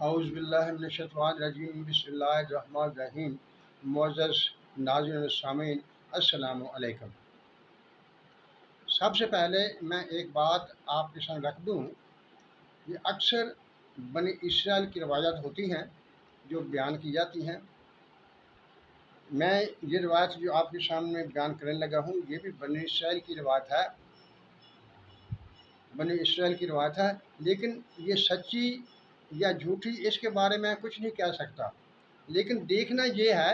اعوذ باللہ من الشیطان الرجیم بسم اللہ الرحمن الرحیم۔ معزز ناظرین السامعین، السلام علیکم۔ سب سے پہلے میں ایک بات آپ کے سامنے رکھ دوں، یہ اکثر بنی اسرائیل کی روایات ہوتی ہیں جو بیان کی جاتی ہیں۔ میں یہ روایت جو آپ کے سامنے بیان کرنے لگا ہوں یہ بھی بنی اسرائیل کی روایت ہے، لیکن یہ سچی یا جھوٹی اس کے بارے میں کچھ نہیں کہہ سکتا، لیکن دیکھنا یہ ہے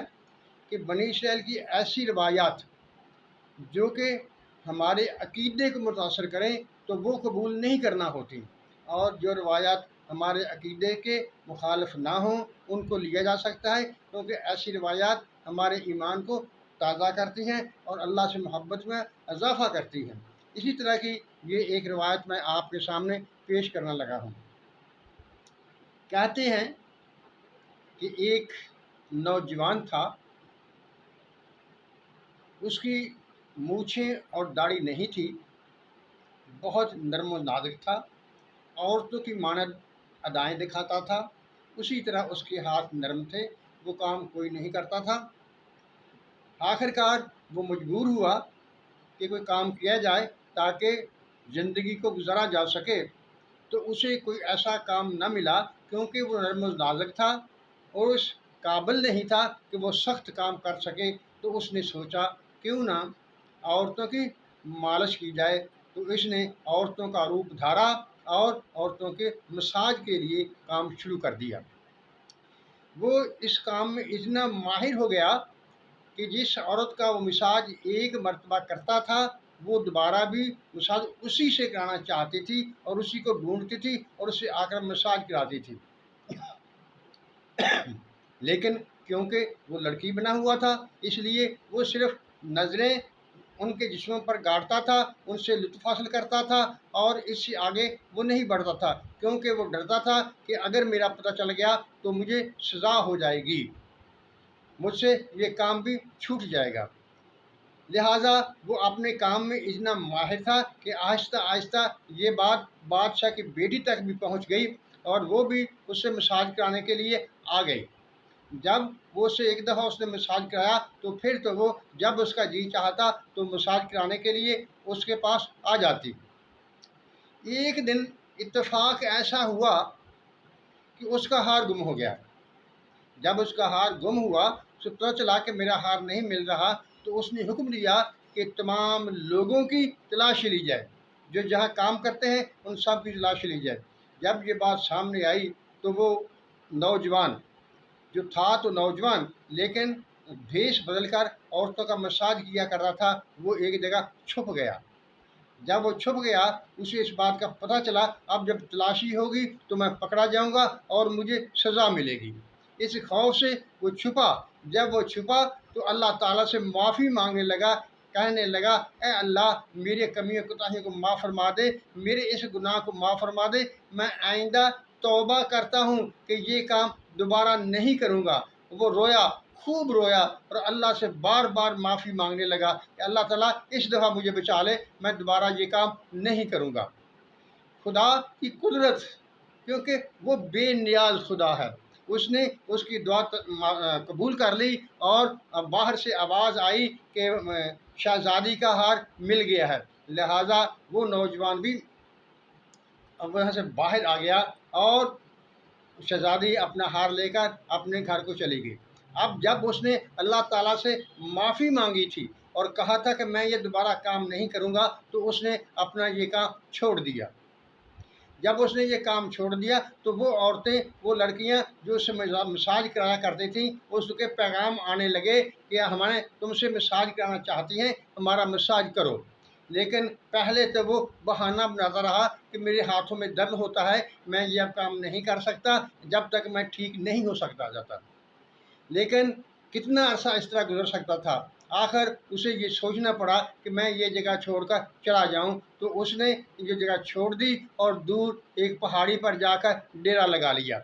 کہ بنی اسرائیل کی ایسی روایات جو کہ ہمارے عقیدے کو متاثر کریں تو وہ قبول نہیں کرنا ہوتی، اور جو روایات ہمارے عقیدے کے مخالف نہ ہوں ان کو لیا جا سکتا ہے، کیونکہ ایسی روایات ہمارے ایمان کو تازہ کرتی ہیں اور اللہ سے محبت میں اضافہ کرتی ہیں۔ اسی طرح کی یہ ایک روایت میں آپ کے سامنے پیش کرنے لگا ہوں۔ کہتے ہیں کہ ایک نوجوان تھا، اس کی مونچھیں اور داڑھی نہیں تھی، بہت نرم و نازک تھا، عورتوں کی مانند ادائیں دکھاتا تھا، اسی طرح اس کے ہاتھ نرم تھے، وہ کام کوئی نہیں کرتا تھا۔ آخر کار وہ مجبور ہوا کہ کوئی کام کیا جائے تاکہ زندگی کو گزارا جا سکے، تو اسے کوئی ایسا کام نہ ملا کیونکہ وہ نرم و نازک تھا اور اس قابل نہیں تھا کہ وہ سخت کام کر سکے، تو اس نے سوچا کیوں نہ عورتوں کی مالش کی جائے، تو اس نے عورتوں کا روپ دھارا اور عورتوں کے مساج کے لیے کام شروع کر دیا۔ وہ اس کام میں اتنا ماہر ہو گیا کہ جس عورت کا وہ مساج ایک مرتبہ کرتا تھا وہ دوبارہ بھی مساج اسی سے کرانا چاہتی تھی اور اسی کو ڈھونڈتی تھی اور اس سے آ کر مساج کراتی تھی، لیکن کیونکہ وہ لڑکی بنا ہوا تھا اس لیے وہ صرف نظریں ان کے جسموں پر گاڑتا تھا، ان سے لطف حاصل کرتا تھا اور اس سے آگے وہ نہیں بڑھتا تھا، کیونکہ وہ ڈرتا تھا کہ اگر میرا پتہ چل گیا تو مجھے سزا ہو جائے گی، مجھ سے یہ کام بھی چھوٹ جائے گا۔ لہٰذا وہ اپنے کام میں اتنا ماہر تھا کہ آہستہ آہستہ یہ بات بادشاہ کی بیٹی تک بھی پہنچ گئی اور وہ بھی اس سے مساج کرانے کے لیے آ گئی۔ جب وہ اسے ایک دفعہ اس نے مساج کرایا تو پھر تو وہ جب اس کا جی چاہتا تو مساج کرانے کے لیے اس کے پاس آ جاتی۔ ایک دن اتفاق ایسا ہوا کہ اس کا ہار گم ہو گیا۔ جب اس کا ہار گم ہوا تو پتہ چلا کہ میرا ہار نہیں مل رہا، تو اس نے حکم دیا کہ تمام لوگوں کی تلاشی لی جائے، جو جہاں کام کرتے ہیں ان سب کی تلاشی لی جائے۔ جب یہ بات سامنے آئی تو وہ نوجوان جو تھا تو نوجوان لیکن بھیس بدل کر عورتوں کا مساج کیا کرتا تھا، وہ ایک جگہ چھپ گیا۔ جب وہ چھپ گیا اسے اس بات کا پتہ چلا اب جب تلاشی ہوگی تو میں پکڑا جاؤں گا اور مجھے سزا ملے گی۔ اس خوف سے وہ چھپا۔ جب وہ چھپا تو اللہ تعالیٰ سے معافی مانگنے لگا، کہنے لگا اے اللہ میرے کمیوں کوتاہیوں کو معاف فرما دے، میرے اس گناہ کو معاف فرما دے، میں آئندہ توبہ کرتا ہوں کہ یہ کام دوبارہ نہیں کروں گا۔ وہ رویا، خوب رویا اور اللہ سے بار بار معافی مانگنے لگا کہ اللہ تعالیٰ اس دفعہ مجھے بچا لے، میں دوبارہ یہ کام نہیں کروں گا۔ خدا کی قدرت، کیونکہ وہ بے نیاز خدا ہے، اس نے اس کی دعا قبول کر لی اور باہر سے آواز آئی کہ شہزادی کا ہار مل گیا ہے، لہٰذا وہ نوجوان بھی وہاں سے باہر آ گیا اور شہزادی اپنا ہار لے کر اپنے گھر کو چلی گئی۔ اب جب اس نے اللہ تعالیٰ سے معافی مانگی تھی اور کہا تھا کہ میں یہ دوبارہ کام نہیں کروں گا، تو اس نے اپنا یہ کام چھوڑ دیا۔ جب اس نے یہ کام چھوڑ دیا تو وہ عورتیں، وہ لڑکیاں جو اس سے مساج کرایا کرتی تھیں، اس کے پیغام آنے لگے کہ ہمیں تم سے مساج کرانا چاہتی ہیں، ہمارا مساج کرو، لیکن پہلے تو وہ بہانہ بناتا رہا کہ میرے ہاتھوں میں درد ہوتا ہے، میں یہ اب کام نہیں کر سکتا جب تک میں ٹھیک نہیں ہو سکتا جاتا۔ لیکن کتنا عرصہ اس طرح گزر سکتا تھا، آخر اسے یہ سوچنا پڑا کہ میں یہ جگہ چھوڑ کر چلا جاؤں، تو اس نے یہ جگہ چھوڑ دی اور دور ایک پہاڑی پر جا کر ڈیرا لگا لیا۔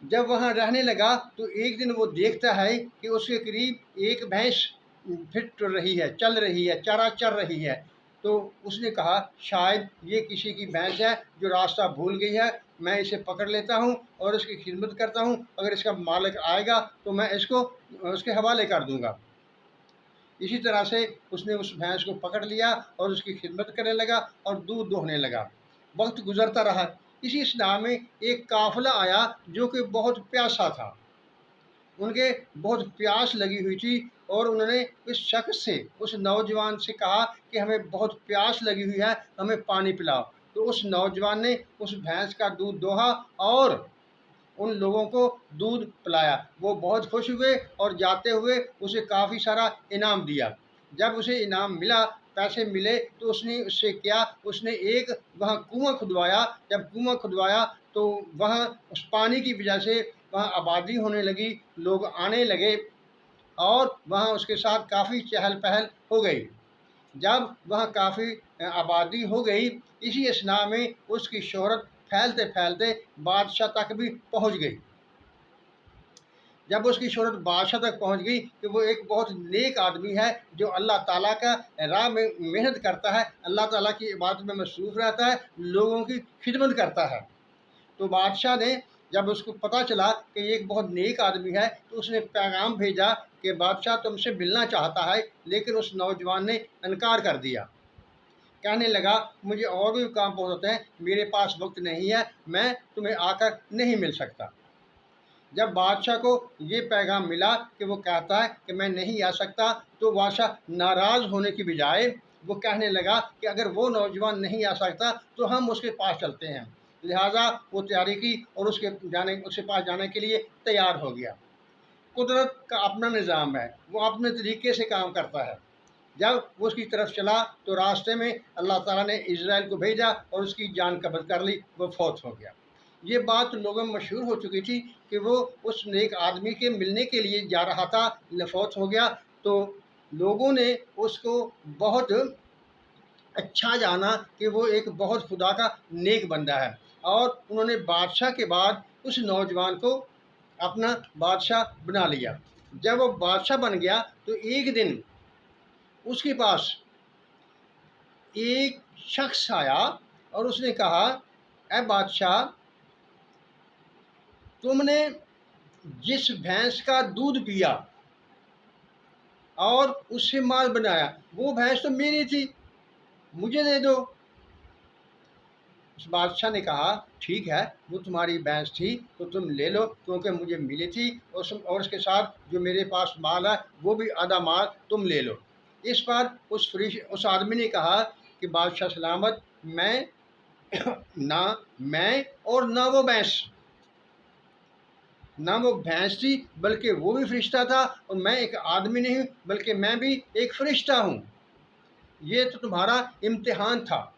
جب وہاں رہنے لگا تو ایک دن وہ دیکھتا ہے کہ اس کے قریب ایک بھینس پھٹ رہی ہے، چل رہی ہے، چارہ چر رہی ہے، تو اس نے کہا شاید یہ کسی کی بھینس ہے جو راستہ بھول گئی ہے मैं इसे पकड़ लेता हूँ और इसकी खिदमत करता हूँ, अगर इसका मालिक आएगा तो मैं इसको उसके हवाले कर दूँगा। इसी तरह से उसने उस भैंस को पकड़ लिया और उसकी खिदमत करने लगा और दूध दोहने लगा। वक्त गुजरता रहा। इसी असना में एक काफ़िला आया जो कि बहुत प्यासा था। उनके बहुत प्यास लगी हुई थी और उन्होंने उस शख्स से, उस नौजवान से कहा कि हमें बहुत प्यास लगी हुई है, हमें पानी पिलाओ। तो उस नौजवान ने उस भैंस का दूध दोहा और उन लोगों को दूध पिलाया। वो बहुत खुश हुए और जाते हुए उसे काफ़ी सारा इनाम दिया। जब उसे इनाम मिला, पैसे मिले, तो उसने उससे किया, उसने एक वहाँ कुआं खुदवाया। जब कुआं खुदवाया तो वहाँ उस पानी की वजह से वहाँ आबादी होने लगी, लोग आने लगे और वहाँ उसके साथ काफ़ी चहल पहल हो गई। जब वहाँ काफ़ी आबादी हो गई, इसी असना में उसकी शोहरत फैलते फैलते बादशाह तक भी पहुँच गई। जब उसकी शोहरत बादशाह तक पहुँच गई कि वो एक बहुत नेक आदमी है जो अल्लाह ताला का राह में मेहनत करता है, अल्लाह ताला की इबादत में मसरूफ़ रहता है, लोगों की खिदमत करता है। तो बादशाह ने जब उसको पता चला कि ये एक बहुत नेक आदमी है, तो उसने पैगाम भेजा कि बादशाह तुमसे मिलना चाहता है, लेकिन उस नौजवान ने इनकार कर दिया। कहने लगा मुझे और भी काम बहुत होते हैं, मेरे पास वक्त नहीं है, मैं तुम्हें आकर नहीं मिल सकता। जब बादशाह को ये पैगाम मिला कि वो कहता है कि मैं नहीं आ सकता, तो बादशाह नाराज़ होने की बजाय वो कहने लगा कि अगर वो नौजवान नहीं आ सकता तो हम उसके पास चलते हैं। लिहाजा वो तैयारी की और उसके पास जाने के लिए तैयार हो गया। कुदरत का अपना निज़ाम है, वो अपने तरीके से काम करता है। जब वो उसकी तरफ चला तो रास्ते में अल्लाह ताला ने इज़राइल को भेजा और उसकी जान कब्ज़ कर ली, वो फौत हो गया। ये बात लोगों में मशहूर हो चुकी थी कि वो उस नेक आदमी के मिलने के लिए जा रहा था, फौत हो गया। तो लोगों ने उसको बहुत अच्छा जाना कि वो एक बहुत खुदा का नेक बंदा है, और उन्होंने बादशाह के बाद उस नौजवान को अपना बादशाह बना लिया। जब वो बादशाह बन गया तो एक दिन उसके पास एक शख्स आया और उसने कहा, ए बादशाह, तुमने जिस भैंस का दूध पिया और उससे माल बनाया, वो भैंस तो मेरी थी, मुझे दे दो। उस बादशाह ने कहा, ठीक है, वो तुम्हारी भैंस थी तो तुम ले लो, क्योंकि मुझे मिली थी, और उसके साथ जो मेरे पास माल है वो भी आधा माल तुम ले लो। इस पर उस आदमी ने कहा कि बादशाह सलामत, मैं ना मैं और ना वो भैंस, ना वो भैंस थी, बल्कि वो भी फरिश्ता था, और मैं एक आदमी नहीं हूँ, बल्कि मैं भी एक फरिश्ता हूँ। ये तो तुम्हारा इम्तिहान था,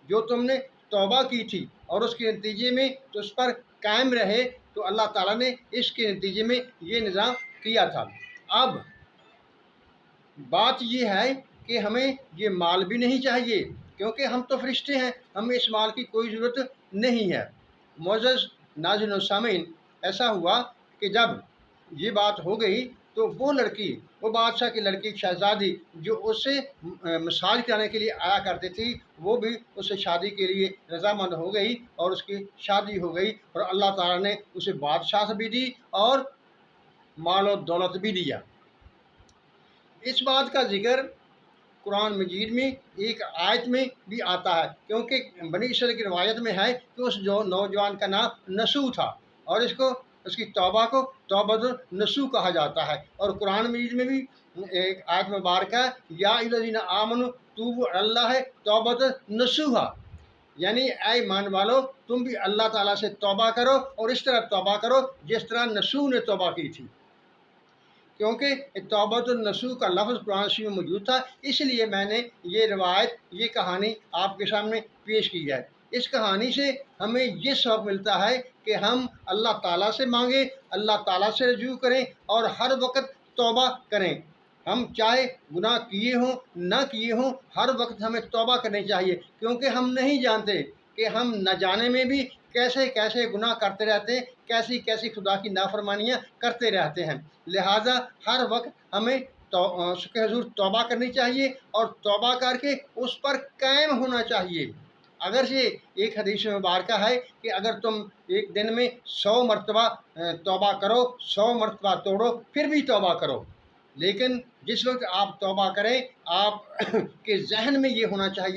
जो तुमने तौबा की थी और उसके नतीजे में तो उस पर कायम रहे, तो अल्लाह ताला ने इसके नतीजे में ये निज़ाम किया था। अब बात ये है कि हमें ये माल भी नहीं चाहिए, क्योंकि हम तो फरिश्ते हैं, हमें इस माल की कोई ज़रूरत नहीं है। मोअज़्ज़ज़ नाज़रीन व सामीन, ऐसा हुआ कि जब ये बात हो गई तो वो लड़की, वो बादशाह की लड़की शहज़ादी जो उससे मसाज कराने के लिए आया करती थी, वो भी उससे शादी के लिए रज़ामंद हो गई और उसकी शादी हो गई, और अल्लाह ताला ने उसे बादशाह भी दी और माल और दौलत भी दिया। इस बात का ज़िक्र कुरान मजीद में एक आयत में भी आता है, क्योंकि बनी इसराइल की रवायत में है कि उस जो नौजवान का नाम नसू था, और उसकी तौबा को तौबतुन नसू कहा जाता है। और कुरान मजीद में भी एक आयत मुबारक है, या अय्युहल्लज़ीना आमनू तूबू अल्लाह तौबतन नसूहा, यानी ऐ ईमान वालो, तुम भी अल्लाह ताला से तौबा करो और इस तरह तौबा करो जिस तरह नसू ने तौबा की थी। क्योंकि तौबतुन-नसूह का लफ्ज़ कुरान शरीफ में मौजूद था, इसलिए मैंने ये रिवायत, ये कहानी आपके सामने पेश की है। इस कहानी से हमें ये सबक मिलता है कि हम अल्लाह ताला से मांगें, अल्लाह ताला से रजू करें और हर वक्त तौबा करें। हम चाहे गुनाह किए हों ना किए हों, हर वक्त हमें तौबा करनी चाहिए, क्योंकि हम नहीं जानते कि हम न जाने में भी कैसे कैसे गुनाह करते रहते हैं, कैसी कैसी खुदा की नाफरमानियाँ करते रहते हैं। लिहाजा हर वक्त हमें उसके हुज़ूर तौबा करनी चाहिए और तौबा करके उस पर कायम होना चाहिए। اگرچہ ایک حدیث مبارکہ ہے کہ اگر تم ایک دن میں 100 مرتبہ توبہ کرو، 100 مرتبہ توڑو، پھر بھی توبہ کرو، لیکن جس وقت آپ توبہ کریں آپ کے ذہن میں یہ ہونا چاہیے